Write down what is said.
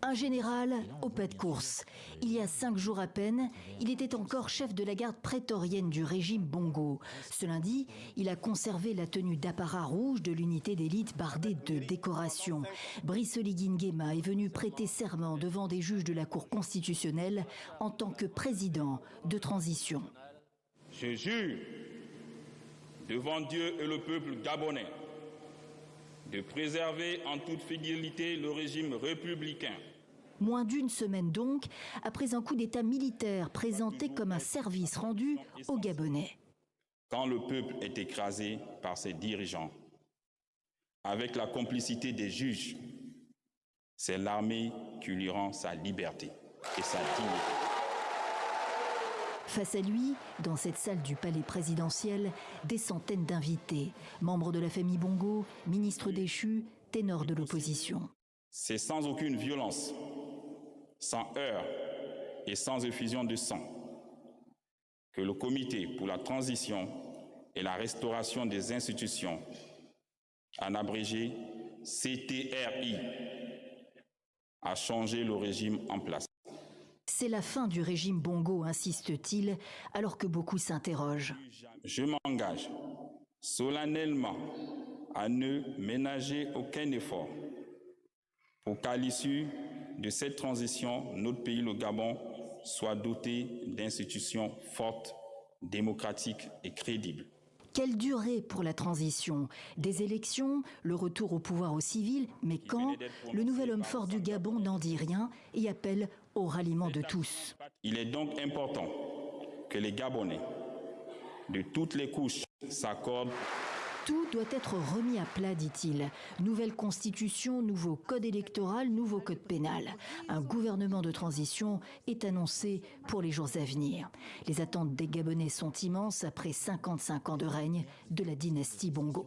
Un général au pas de course. Il y a 5 jours à peine, il était encore chef de la garde prétorienne du régime Bongo. Ce lundi, il a conservé la tenue d'apparat rouge de l'unité d'élite bardée de décorations. Brice Oligui Nguema est venu prêter serment devant des juges de la Cour constitutionnelle en tant que président de transition. Je jure devant Dieu et le peuple gabonais de préserver en toute fidélité le régime républicain. Moins d'une semaine donc, après un coup d'État militaire présenté comme un service rendu aux Gabonais. Quand le peuple est écrasé par ses dirigeants, avec la complicité des juges, c'est l'armée qui lui rend sa liberté et sa dignité. Face à lui, dans cette salle du palais présidentiel, des centaines d'invités, membres de la famille Bongo, ministres déchus, ténors de l'opposition. C'est sans aucune violence, sans heurts et sans effusion de sang que le Comité pour la transition et la restauration des institutions, en abrégé CTRI, a changé le régime en place. C'est la fin du régime Bongo, insiste-t-il, alors que beaucoup s'interrogent. Je m'engage solennellement à ne ménager aucun effort pour qu'à l'issue de cette transition, notre pays, le Gabon, soit doté d'institutions fortes, démocratiques et crédibles. Quelle durée pour la transition? Des élections, le retour au pouvoir aux civils, mais quand? Le nouvel homme fort du Gabon n'en dit rien et appelle au ralliement de tous. Il est donc important que les Gabonais de toutes les couches s'accordent. Tout doit être remis à plat, dit-il. Nouvelle constitution, nouveau code électoral, nouveau code pénal. Un gouvernement de transition est annoncé pour les jours à venir. Les attentes des Gabonais sont immenses après 55 ans de règne de la dynastie Bongo.